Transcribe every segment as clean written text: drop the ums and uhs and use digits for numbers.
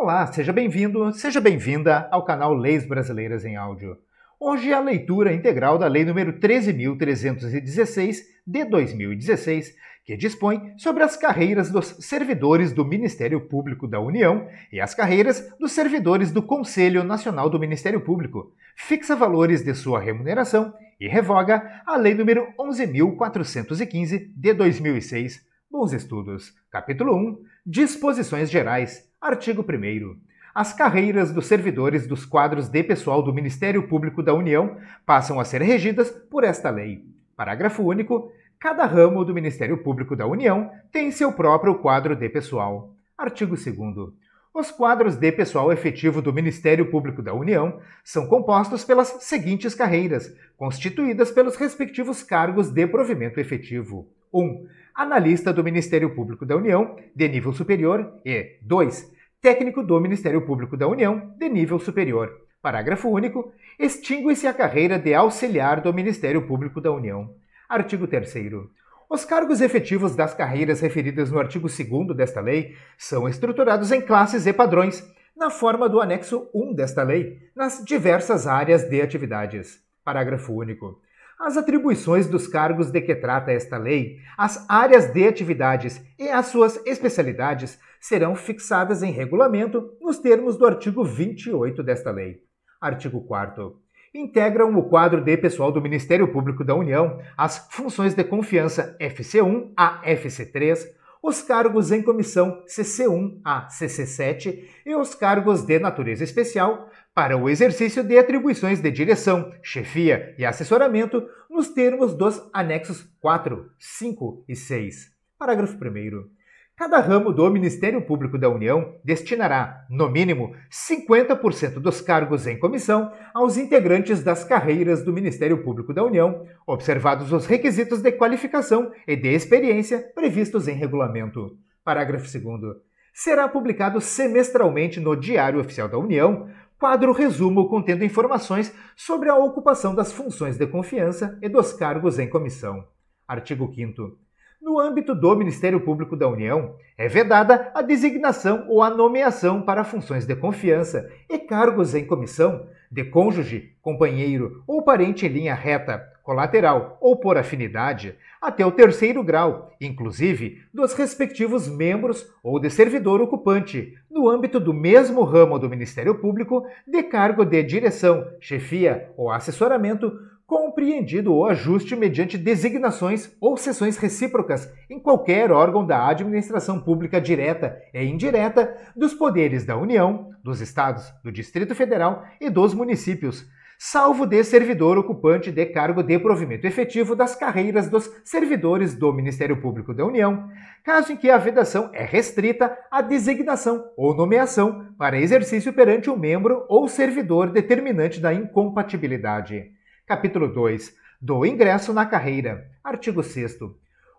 Olá, seja bem-vindo, seja bem-vinda ao canal Leis Brasileiras em Áudio. Hoje é a leitura integral da Lei nº 13.316, de 2016, que dispõe sobre as carreiras dos servidores do Ministério Público da União e as carreiras dos servidores do Conselho Nacional do Ministério Público, fixa valores de sua remuneração e revoga a Lei nº 11.415, de 2006. Bons estudos. Capítulo 1. Disposições Gerais. Artigo 1º. As carreiras dos servidores dos quadros de pessoal do Ministério Público da União passam a ser regidas por esta lei. Parágrafo único. Cada ramo do Ministério Público da União tem seu próprio quadro de pessoal. Artigo 2º. Os quadros de pessoal efetivo do Ministério Público da União são compostos pelas seguintes carreiras, constituídas pelos respectivos cargos de provimento efetivo. 1. Analista do Ministério Público da União, de nível superior, e 2. Técnico do Ministério Público da União, de nível superior. Parágrafo único. Extingue-se a carreira de auxiliar do Ministério Público da União. Artigo 3º. Os cargos efetivos das carreiras referidas no artigo 2º desta lei são estruturados em classes e padrões, na forma do anexo 1 desta lei, nas diversas áreas de atividades. Parágrafo único. As atribuições dos cargos de que trata esta lei, as áreas de atividades e as suas especialidades serão fixadas em regulamento nos termos do artigo 28 desta lei. Artigo 4º. Integram o quadro de pessoal do Ministério Público da União as funções de confiança FC1 a FC3, os cargos em comissão CC1 a CC7 e os cargos de natureza especial para o exercício de atribuições de direção, chefia e assessoramento nos termos dos anexos 4, 5 e 6. Parágrafo 1º. Cada ramo do Ministério Público da União destinará, no mínimo, 50% dos cargos em comissão aos integrantes das carreiras do Ministério Público da União, observados os requisitos de qualificação e de experiência previstos em regulamento. Parágrafo 2º. Será publicado semestralmente no Diário Oficial da União quadro resumo contendo informações sobre a ocupação das funções de confiança e dos cargos em comissão. Artigo 5º. No âmbito do Ministério Público da União, é vedada a designação ou a nomeação para funções de confiança e cargos em comissão de cônjuge, companheiro ou parente em linha reta, colateral ou por afinidade, até o 3º grau, inclusive dos respectivos membros ou de servidor ocupante, no âmbito do mesmo ramo do Ministério Público, de cargo de direção, chefia ou assessoramento, compreendido o ajuste mediante designações ou cessões recíprocas em qualquer órgão da administração pública direta e indireta dos poderes da União, dos Estados, do Distrito Federal e dos municípios, salvo de servidor ocupante de cargo de provimento efetivo das carreiras dos servidores do Ministério Público da União, caso em que a vedação é restrita à designação ou nomeação para exercício perante um membro ou servidor determinante da incompatibilidade. Capítulo 2. Do ingresso na carreira. Artigo 6º.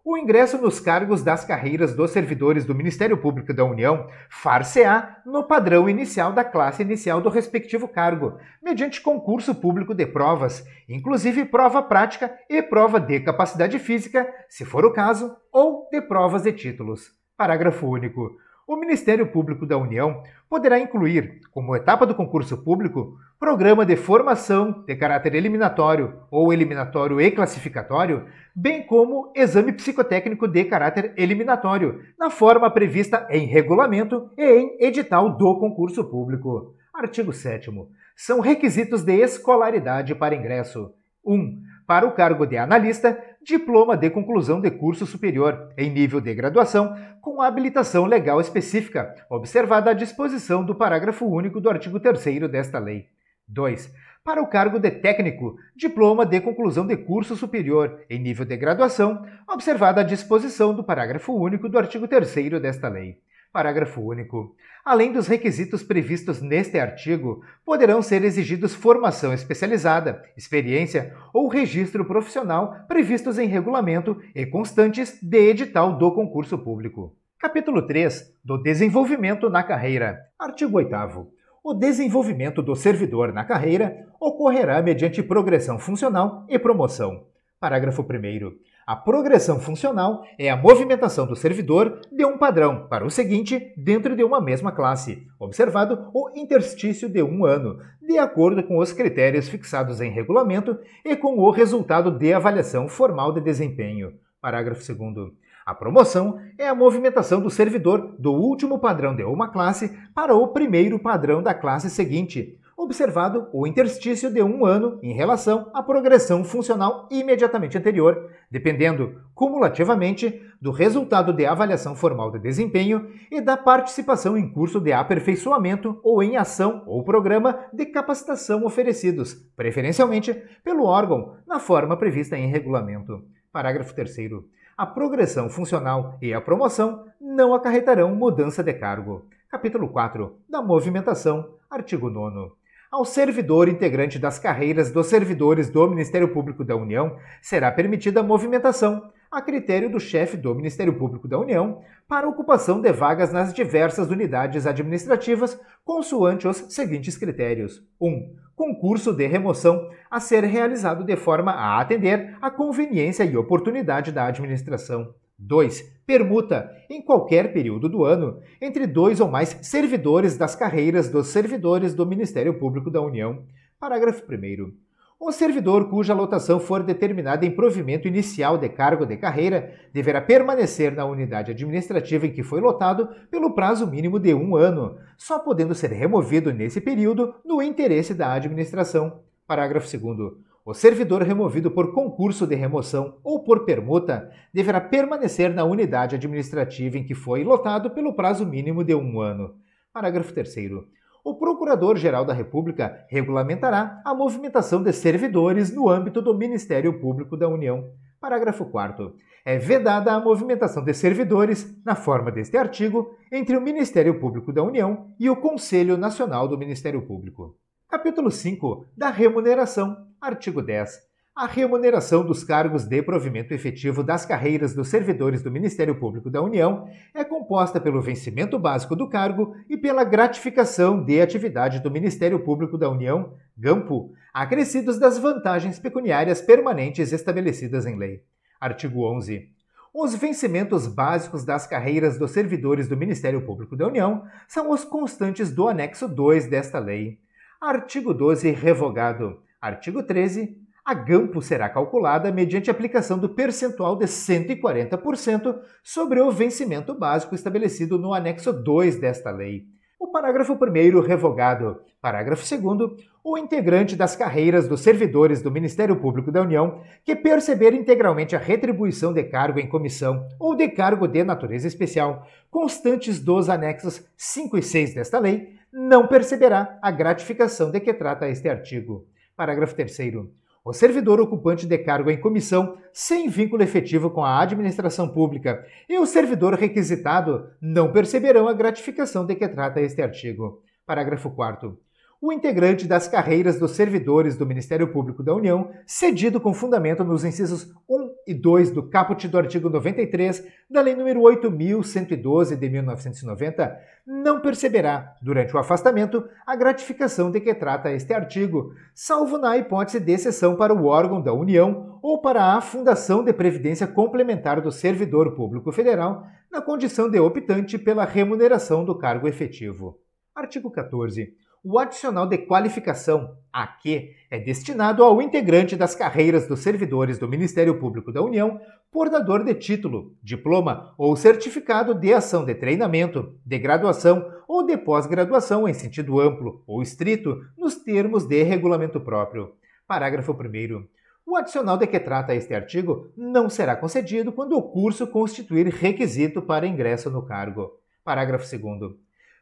O ingresso nos cargos das carreiras dos servidores do Ministério Público da União far-se-á no padrão inicial da classe inicial do respectivo cargo, mediante concurso público de provas, inclusive prova prática e prova de capacidade física, se for o caso, ou de provas de títulos. Parágrafo único. O Ministério Público da União poderá incluir, como etapa do concurso público, programa de formação de caráter eliminatório ou eliminatório e classificatório, bem como exame psicotécnico de caráter eliminatório, na forma prevista em regulamento e em edital do concurso público. Artigo 7º. São requisitos de escolaridade para ingresso. 1. Para o cargo de analista, diploma de conclusão de curso superior em nível de graduação com habilitação legal específica, observada a disposição do parágrafo único do artigo 3º desta lei. 2. Para o cargo de técnico, diploma de conclusão de curso superior em nível de graduação, observada a disposição do parágrafo único do artigo 3º desta lei. Parágrafo único. Além dos requisitos previstos neste artigo, poderão ser exigidos formação especializada, experiência ou registro profissional previstos em regulamento e constantes de edital do concurso público. Capítulo 3. Do desenvolvimento na carreira. Artigo 8º. O desenvolvimento do servidor na carreira ocorrerá mediante progressão funcional e promoção. Parágrafo 1º. A progressão funcional é a movimentação do servidor de um padrão para o seguinte dentro de uma mesma classe, observado o interstício de um ano, de acordo com os critérios fixados em regulamento e com o resultado de avaliação formal de desempenho. Parágrafo 2º. A promoção é a movimentação do servidor do último padrão de uma classe para o primeiro padrão da classe seguinte, observado o interstício de um ano em relação à progressão funcional imediatamente anterior, dependendo cumulativamente do resultado de avaliação formal de desempenho e da participação em curso de aperfeiçoamento ou em ação ou programa de capacitação oferecidos, preferencialmente pelo órgão, na forma prevista em regulamento. Parágrafo 3º. A progressão funcional e a promoção não acarretarão mudança de cargo. Capítulo 4. Da movimentação. Artigo 9º. Ao servidor integrante das carreiras dos servidores do Ministério Público da União será permitida a movimentação, a critério do chefe do Ministério Público da União, para ocupação de vagas nas diversas unidades administrativas, consoante os seguintes critérios. 1. Concurso de remoção a ser realizado de forma a atender à conveniência e oportunidade da administração. 2. Permuta, em qualquer período do ano, entre 2 ou mais servidores das carreiras dos servidores do Ministério Público da União. Parágrafo 1º. O servidor cuja lotação for determinada em provimento inicial de cargo de carreira deverá permanecer na unidade administrativa em que foi lotado pelo prazo mínimo de 1 ano, só podendo ser removido nesse período no interesse da administração. Parágrafo 2º. O servidor removido por concurso de remoção ou por permuta deverá permanecer na unidade administrativa em que foi lotado pelo prazo mínimo de 1 ano. Parágrafo 3º. O Procurador-Geral da República regulamentará a movimentação de servidores no âmbito do Ministério Público da União. Parágrafo 4º. É vedada a movimentação de servidores, na forma deste artigo, entre o Ministério Público da União e o Conselho Nacional do Ministério Público. Capítulo 5. Da remuneração. Artigo 10. A remuneração dos cargos de provimento efetivo das carreiras dos servidores do Ministério Público da União é composta pelo vencimento básico do cargo e pela gratificação de atividade do Ministério Público da União, GAMPO, acrescidos das vantagens pecuniárias permanentes estabelecidas em lei. Artigo 11. Os vencimentos básicos das carreiras dos servidores do Ministério Público da União são os constantes do anexo 2 desta lei. Artigo 12. Revogado. Artigo 13. A GAMPO será calculada mediante aplicação do percentual de 140% sobre o vencimento básico estabelecido no anexo 2 desta lei. O parágrafo 1º revogado. Parágrafo 2º. O integrante das carreiras dos servidores do Ministério Público da União que perceber integralmente a retribuição de cargo em comissão ou de cargo de natureza especial, constantes dos anexos 5 e 6 desta lei, não perceberá a gratificação de que trata este artigo. Parágrafo 3º. O servidor ocupante de cargo em comissão sem vínculo efetivo com a administração pública e o servidor requisitado não perceberão a gratificação de que trata este artigo. Parágrafo 4º. O integrante das carreiras dos servidores do Ministério Público da União, cedido com fundamento nos incisos 1 e 2 do caput do artigo 93 da Lei nº 8.112 de 1990, não perceberá, durante o afastamento, a gratificação de que trata este artigo, salvo na hipótese de exceção para o órgão da União ou para a Fundação de Previdência Complementar do Servidor Público Federal, na condição de optante pela remuneração do cargo efetivo. Artigo 14. O adicional de qualificação, AQ, é destinado ao integrante das carreiras dos servidores do Ministério Público da União, portador de título, diploma ou certificado de ação de treinamento, de graduação ou de pós-graduação em sentido amplo ou estrito, nos termos de regulamento próprio. Parágrafo 1º. O adicional de que trata este artigo não será concedido quando o curso constituir requisito para ingresso no cargo. Parágrafo 2º.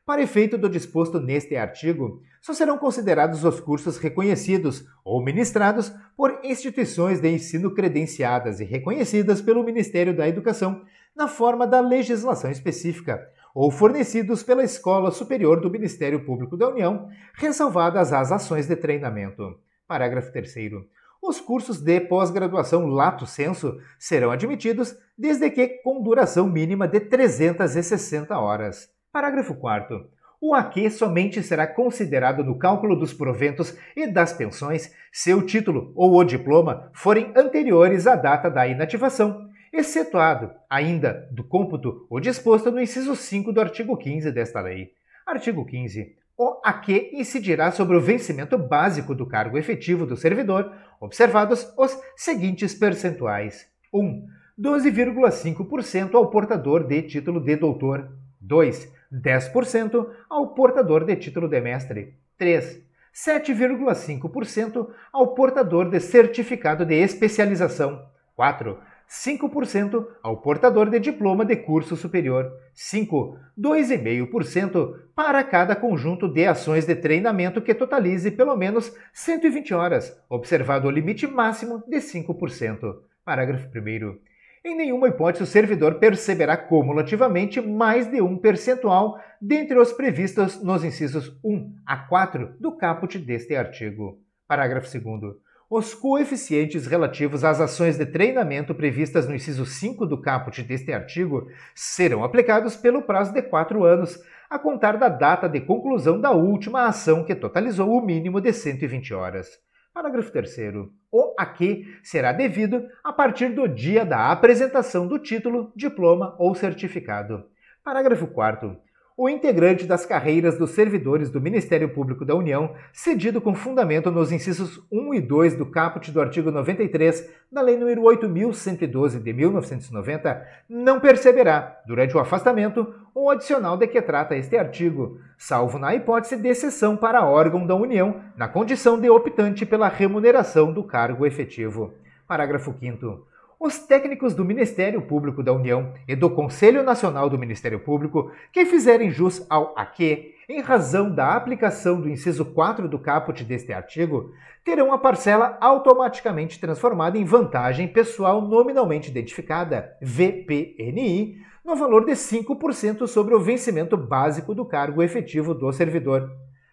Para efeito do disposto neste artigo, só serão considerados os cursos reconhecidos ou ministrados por instituições de ensino credenciadas e reconhecidas pelo Ministério da Educação na forma da legislação específica, ou fornecidos pela Escola Superior do Ministério Público da União, ressalvadas as ações de treinamento. Parágrafo 3º. Os cursos de pós-graduação lato sensu serão admitidos desde que com duração mínima de 360 horas. Parágrafo 4º. O AQ somente será considerado no cálculo dos proventos e das pensões se o título ou o diploma forem anteriores à data da inativação, excetuado ainda do cômputo o disposto no inciso 5 do artigo 15 desta lei. Artigo 15. O AQ incidirá sobre o vencimento básico do cargo efetivo do servidor, observados os seguintes percentuais. 1. 12,5% ao portador de título de doutor. 2. 10% ao portador de título de mestre. 3. 7,5% ao portador de certificado de especialização. 4. 5% ao portador de diploma de curso superior. 5. 2,5% para cada conjunto de ações de treinamento que totalize pelo menos 120 horas, observado o limite máximo de 5%. Parágrafo 1º. Em nenhuma hipótese o servidor perceberá cumulativamente mais de um percentual dentre os previstos nos incisos 1 a 4 do caput deste artigo. Parágrafo 2º. Os coeficientes relativos às ações de treinamento previstas no inciso 5 do caput deste artigo serão aplicados pelo prazo de 4 anos, a contar da data de conclusão da última ação que totalizou o mínimo de 120 horas. Parágrafo 3º. O AQ será devido a partir do dia da apresentação do título, diploma ou certificado. Parágrafo 4º. O integrante das carreiras dos servidores do Ministério Público da União, cedido com fundamento nos incisos 1 e 2 do caput do artigo 93 da Lei nº 8.112 de 1990, não perceberá, durante o afastamento, o adicional de que trata este artigo, salvo na hipótese de exceção para órgão da União, na condição de optante pela remuneração do cargo efetivo. Parágrafo 5º. Os técnicos do Ministério Público da União e do Conselho Nacional do Ministério Público que fizerem jus ao AQ, em razão da aplicação do inciso 4 do caput deste artigo, terão a parcela automaticamente transformada em vantagem pessoal nominalmente identificada, VPNI, no valor de 5% sobre o vencimento básico do cargo efetivo do servidor.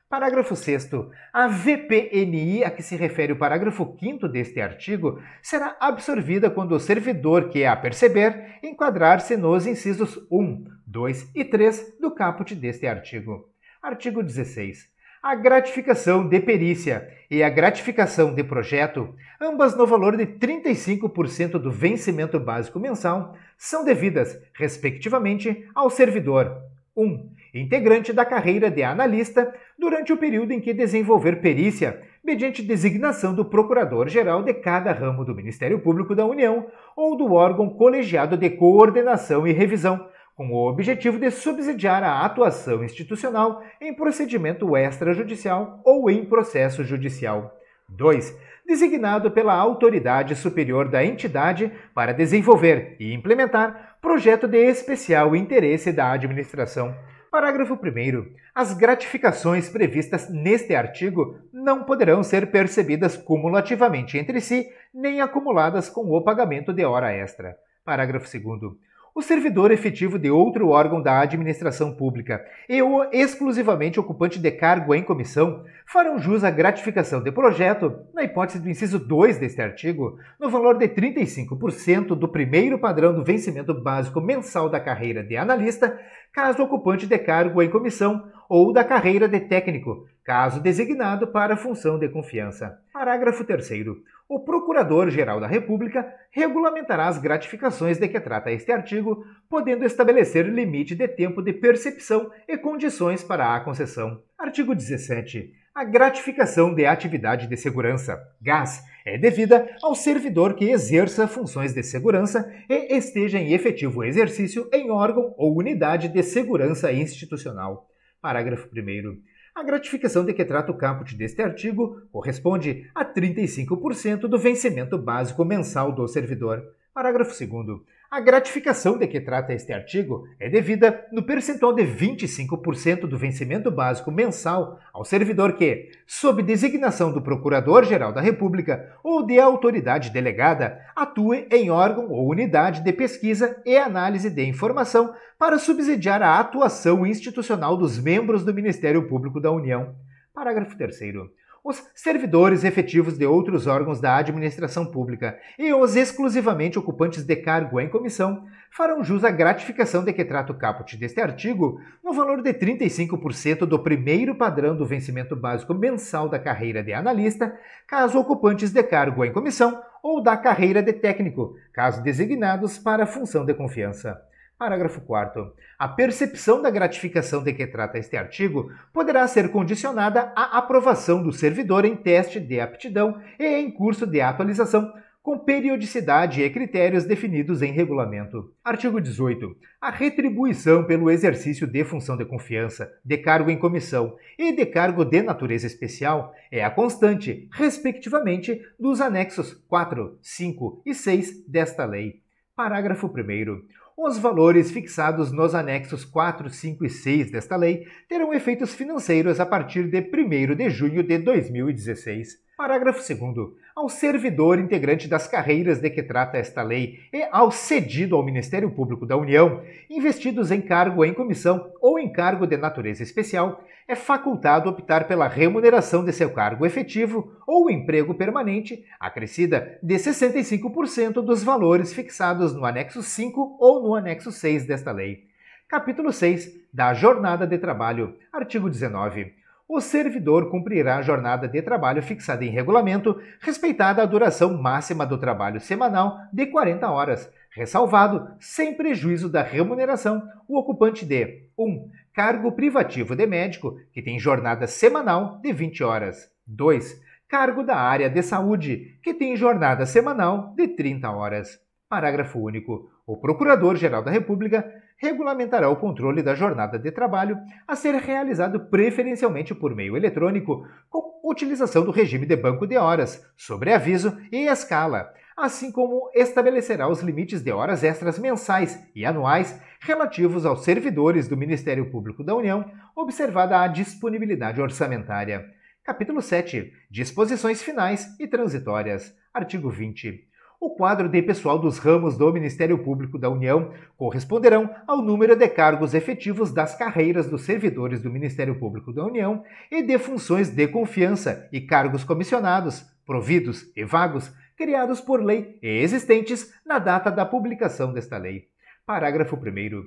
Parágrafo 6º. A VPNI a que se refere o parágrafo 5º deste artigo será absorvida quando o servidor que a perceber enquadrar-se nos incisos 1, 2 e 3 do caput deste artigo. Artigo 16. A gratificação de perícia e a gratificação de projeto, ambas no valor de 35% do vencimento básico mensal, são devidas, respectivamente, ao servidor 1. Integrante da carreira de analista durante o período em que desenvolver perícia, mediante designação do Procurador-Geral de cada ramo do Ministério Público da União ou do órgão colegiado de coordenação e revisão, com o objetivo de subsidiar a atuação institucional em procedimento extrajudicial ou em processo judicial. 2. Designado pela autoridade superior da entidade para desenvolver e implementar projeto de especial interesse da administração. Parágrafo 1º. As gratificações previstas neste artigo não poderão ser percebidas cumulativamente entre si, nem acumuladas com o pagamento de hora extra. Parágrafo 2º. O servidor efetivo de outro órgão da administração pública e o exclusivamente ocupante de cargo em comissão farão jus à gratificação de projeto, na hipótese do inciso 2 deste artigo, no valor de 35% do primeiro padrão do vencimento básico mensal da carreira de analista, caso ocupante de cargo em comissão, ou da carreira de técnico, caso designado para função de confiança. Parágrafo 3º. O Procurador-Geral da República regulamentará as gratificações de que trata este artigo, podendo estabelecer limite de tempo de percepção e condições para a concessão. Artigo 17. A gratificação de atividade de segurança, GAS, é devida ao servidor que exerça funções de segurança e esteja em efetivo exercício em órgão ou unidade de segurança institucional. Parágrafo 1º. A gratificação de que trata o caput deste artigo corresponde a 35% do vencimento básico mensal do servidor. Parágrafo 2º. A gratificação de que trata este artigo é devida no percentual de 25% do vencimento básico mensal ao servidor que, sob designação do Procurador-Geral da República ou de autoridade delegada, atue em órgão ou unidade de pesquisa e análise de informação para subsidiar a atuação institucional dos membros do Ministério Público da União. Parágrafo 3º. os servidores efetivos de outros órgãos da administração pública e os exclusivamente ocupantes de cargo em comissão farão jus à gratificação de que trata o caput deste artigo no valor de 35% do primeiro padrão do vencimento básico mensal da carreira de analista, caso ocupantes de cargo em comissão, ou da carreira de técnico, caso designados para a função de confiança. Parágrafo 4º. A percepção da gratificação de que trata este artigo poderá ser condicionada à aprovação do servidor em teste de aptidão e em curso de atualização, com periodicidade e critérios definidos em regulamento. Artigo 18. A retribuição pelo exercício de função de confiança, de cargo em comissão e de cargo de natureza especial é a constante, respectivamente, dos anexos 4, 5 e 6 desta lei. Parágrafo 1º. Os valores fixados nos anexos 4, 5 e 6 desta lei terão efeitos financeiros a partir de 1º de junho de 2016. Parágrafo 2º. Ao servidor integrante das carreiras de que trata esta lei e ao cedido ao Ministério Público da União, investidos em cargo em comissão ou em cargo de natureza especial, é facultado optar pela remuneração de seu cargo efetivo ou emprego permanente, acrescida de 65% dos valores fixados no anexo 5 ou no anexo 6 desta lei. Capítulo 6. Da jornada de trabalho. Artigo 19. O servidor cumprirá a jornada de trabalho fixada em regulamento, respeitada a duração máxima do trabalho semanal de 40 horas, ressalvado, sem prejuízo da remuneração, o ocupante de 1. Cargo privativo de médico, que tem jornada semanal de 20 horas. 2. Cargo da área de saúde, que tem jornada semanal de 30 horas. Parágrafo único. O Procurador-Geral da República regulamentará o controle da jornada de trabalho a ser realizado preferencialmente por meio eletrônico, com utilização do regime de banco de horas, sobreaviso e escala, assim como estabelecerá os limites de horas extras mensais e anuais relativos aos servidores do Ministério Público da União, observada a disponibilidade orçamentária. Capítulo 7. Disposições finais e transitórias. Artigo 20. O quadro de pessoal dos ramos do Ministério Público da União corresponderão ao número de cargos efetivos das carreiras dos servidores do Ministério Público da União e de funções de confiança e cargos comissionados, providos e vagos, criados por lei e existentes na data da publicação desta lei. Parágrafo 1º.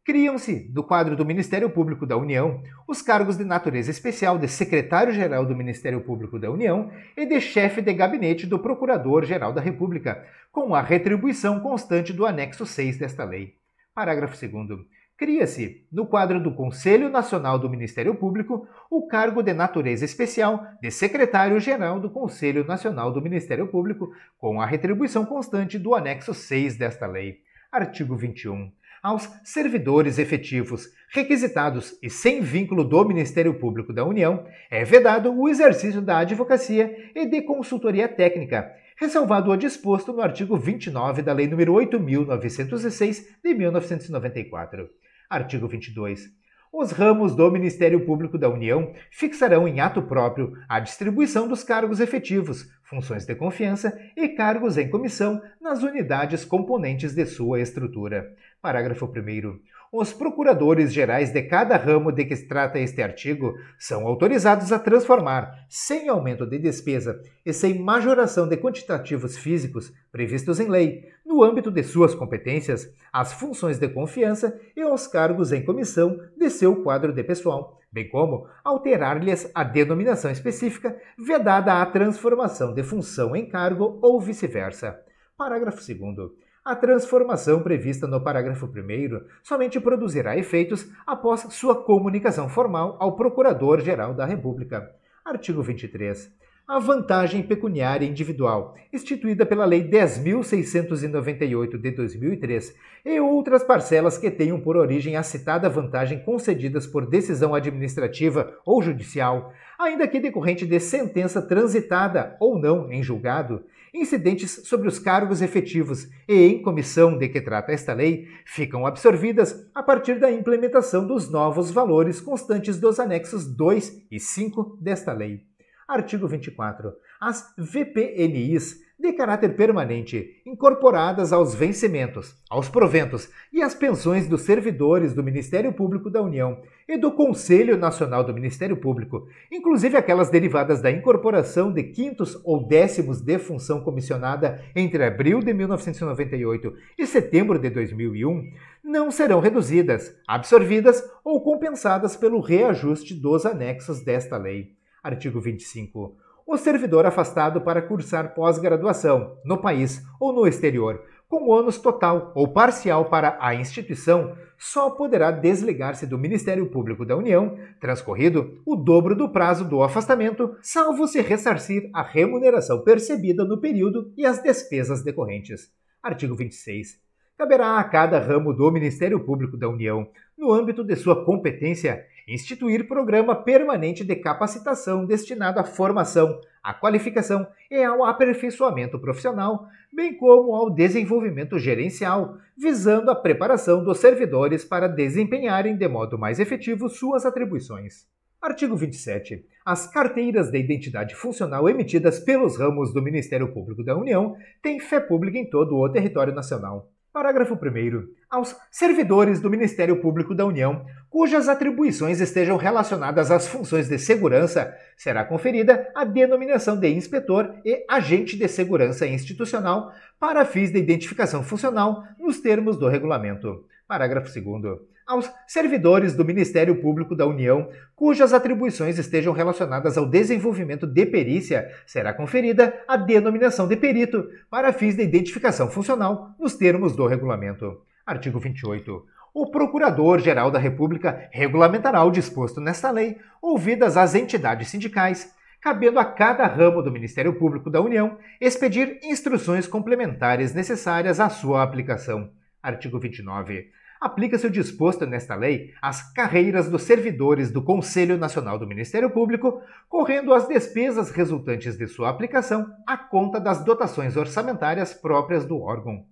Criam-se, do quadro do Ministério Público da União, os cargos de natureza especial de Secretário-Geral do Ministério Público da União e de Chefe de Gabinete do Procurador-Geral da República, com a retribuição constante do anexo 6 desta lei. Parágrafo 2º. Cria-se, no quadro do Conselho Nacional do Ministério Público, o cargo de natureza especial de Secretário-Geral do Conselho Nacional do Ministério Público, com a retribuição constante do anexo 6 desta lei. Artigo 21. Aos servidores efetivos, requisitados e sem vínculo do Ministério Público da União, é vedado o exercício da advocacia e de consultoria técnica, ressalvado o disposto no artigo 29 da Lei nº 8.906, de 1994. Artigo 22. Os ramos do Ministério Público da União fixarão em ato próprio a distribuição dos cargos efetivos, funções de confiança e cargos em comissão nas unidades componentes de sua estrutura. Parágrafo 1º. Os procuradores-gerais de cada ramo de que se trata este artigo são autorizados a transformar, sem aumento de despesa e sem majoração de quantitativos físicos previstos em lei, no âmbito de suas competências, as funções de confiança e os cargos em comissão de seu quadro de pessoal, bem como alterar-lhes a denominação específica, vedada a transformação de função em cargo ou vice-versa. Parágrafo 2º. A transformação prevista no parágrafo 1º somente produzirá efeitos após sua comunicação formal ao Procurador-Geral da República. Artigo 23. A vantagem pecuniária individual, instituída pela Lei 10.698 de 2003, e outras parcelas que tenham por origem a citada vantagem concedidas por decisão administrativa ou judicial, ainda que decorrente de sentença transitada ou não em julgado, incidentes sobre os cargos efetivos e em comissão de que trata esta lei, ficam absorvidas a partir da implementação dos novos valores constantes dos anexos 2 e 5 desta lei. Artigo 24. As VPNIs de caráter permanente, incorporadas aos vencimentos, aos proventos e às pensões dos servidores do Ministério Público da União e do Conselho Nacional do Ministério Público, inclusive aquelas derivadas da incorporação de quintos ou décimos de função comissionada entre abril de 1998 e setembro de 2001, não serão reduzidas, absorvidas ou compensadas pelo reajuste dos anexos desta lei. Artigo 25. O servidor afastado para cursar pós-graduação, no país ou no exterior, com ônus total ou parcial para a instituição, só poderá desligar-se do Ministério Público da União, transcorrido o dobro do prazo do afastamento, salvo se ressarcir a remuneração percebida no período e as despesas decorrentes. Artigo 26. Caberá a cada ramo do Ministério Público da União, no âmbito de sua competência, instituir programa permanente de capacitação destinado à formação, à qualificação e ao aperfeiçoamento profissional, bem como ao desenvolvimento gerencial, visando a preparação dos servidores para desempenharem de modo mais efetivo suas atribuições. Artigo 27. As carteiras de identidade funcional emitidas pelos ramos do Ministério Público da União têm fé pública em todo o território nacional. Parágrafo 1º. Aos servidores do Ministério Público da União, cujas atribuições estejam relacionadas às funções de segurança, será conferida a denominação de inspetor e agente de segurança institucional para fins de identificação funcional nos termos do regulamento. Parágrafo 2º. Aos servidores do Ministério Público da União, cujas atribuições estejam relacionadas ao desenvolvimento de perícia, será conferida a denominação de perito para fins de identificação funcional nos termos do regulamento. Artigo 28. O Procurador-Geral da República regulamentará o disposto nesta lei, ouvidas as entidades sindicais, cabendo a cada ramo do Ministério Público da União expedir instruções complementares necessárias à sua aplicação. Artigo 29. Aplica-se o disposto nesta lei às carreiras dos servidores do Conselho Nacional do Ministério Público, correndo as despesas resultantes de sua aplicação à conta das dotações orçamentárias próprias do órgão.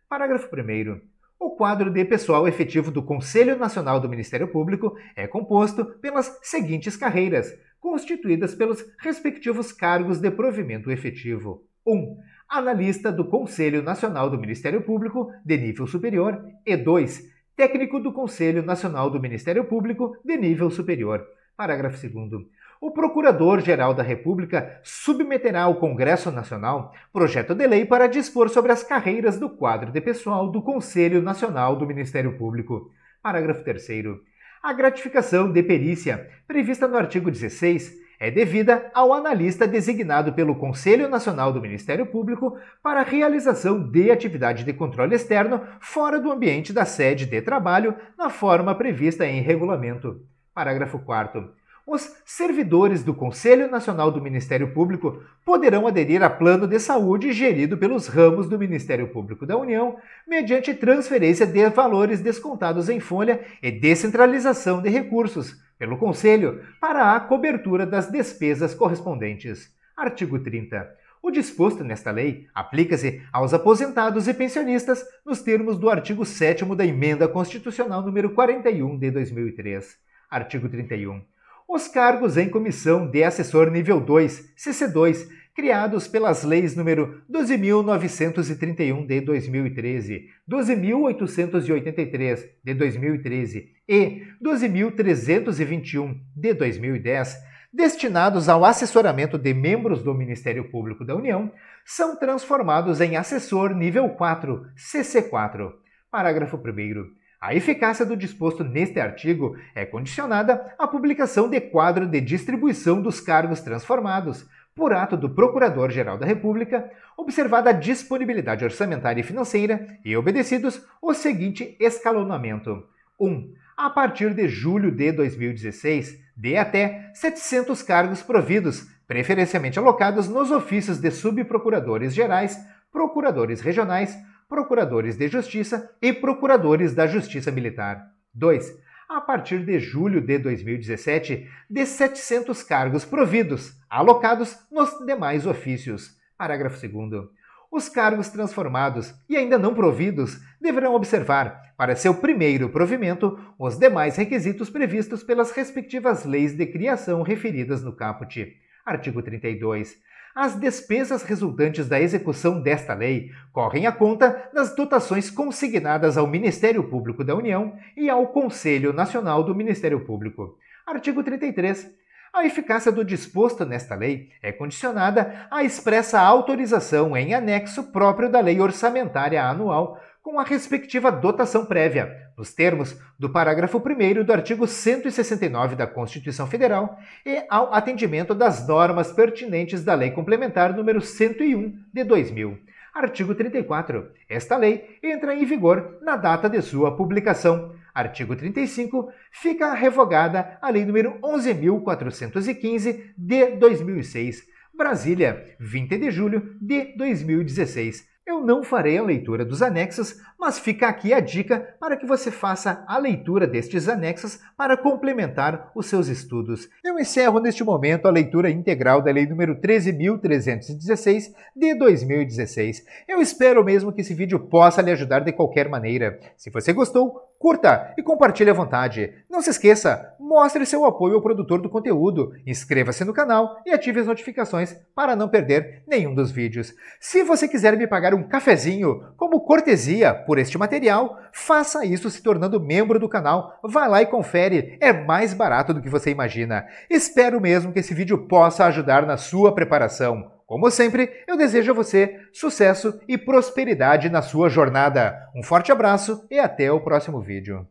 Parágrafo 1º. O quadro de pessoal efetivo do Conselho Nacional do Ministério Público é composto pelas seguintes carreiras, constituídas pelos respectivos cargos de provimento efetivo. 1. Analista do Conselho Nacional do Ministério Público, de nível superior, e 2. Técnico do Conselho Nacional do Ministério Público, de nível superior. Parágrafo 2º. O Procurador-Geral da República submeterá ao Congresso Nacional projeto de lei para dispor sobre as carreiras do quadro de pessoal do Conselho Nacional do Ministério Público. Parágrafo 3º. A gratificação de perícia, prevista no artigo 16, é devida ao analista designado pelo Conselho Nacional do Ministério Público para a realização de atividade de controle externo fora do ambiente da sede de trabalho, na forma prevista em regulamento. Parágrafo 4º. Os servidores do Conselho Nacional do Ministério Público poderão aderir a plano de saúde gerido pelos ramos do Ministério Público da União, mediante transferência de valores descontados em folha e descentralização de recursos pelo Conselho para a cobertura das despesas correspondentes. Artigo 30. O disposto nesta lei aplica-se aos aposentados e pensionistas nos termos do artigo 7º da Emenda Constitucional número 41 de 2003. Artigo 31. Os cargos em comissão de assessor nível 2, CC2, criados pelas leis nº 12.931 de 2013, 12.883 de 2013 e 12.321 de 2010, destinados ao assessoramento de membros do Ministério Público da União, são transformados em assessor nível 4, CC4. Parágrafo 1º. A eficácia do disposto neste artigo é condicionada à publicação de quadro de distribuição dos cargos transformados, por ato do Procurador-Geral da República, observada a disponibilidade orçamentária e financeira e obedecidos o seguinte escalonamento. 1. A partir de julho de 2016, de até 700 cargos providos, preferencialmente alocados nos ofícios de subprocuradores gerais, procuradores regionais, procuradores de justiça e procuradores da Justiça Militar. 2. A partir de julho de 2017, de 700 cargos providos, alocados nos demais ofícios. Parágrafo 2º. Os cargos transformados e ainda não providos deverão observar, para seu primeiro provimento, os demais requisitos previstos pelas respectivas leis de criação referidas no caput. Artigo 32. As despesas resultantes da execução desta lei correm à conta das dotações consignadas ao Ministério Público da União e ao Conselho Nacional do Ministério Público. Artigo 33. A eficácia do disposto nesta lei é condicionada à expressa autorização em anexo próprio da Lei Orçamentária Anual com a respectiva dotação prévia, nos termos do parágrafo 1º do artigo 169 da Constituição Federal e ao atendimento das normas pertinentes da Lei Complementar nº 101 de 2000. Artigo 34. Esta lei entra em vigor na data de sua publicação. Artigo 35. Fica revogada a Lei nº 11.415 de 2006. Brasília, 20 de julho de 2016. Eu não farei a leitura dos anexos, mas fica aqui a dica para que você faça a leitura destes anexos para complementar os seus estudos. Eu encerro neste momento a leitura integral da Lei nº 13.316 de 2016. Eu espero mesmo que esse vídeo possa lhe ajudar de qualquer maneira. Se você gostou, curta e compartilhe à vontade. Não se esqueça, mostre seu apoio ao produtor do conteúdo, inscreva-se no canal e ative as notificações para não perder nenhum dos vídeos. Se você quiser me pagar um cafezinho como cortesia por este material, faça isso se tornando membro do canal. Vai lá e confere, é mais barato do que você imagina. Espero mesmo que esse vídeo possa ajudar na sua preparação. Como sempre, eu desejo a você sucesso e prosperidade na sua jornada. Um forte abraço e até o próximo vídeo.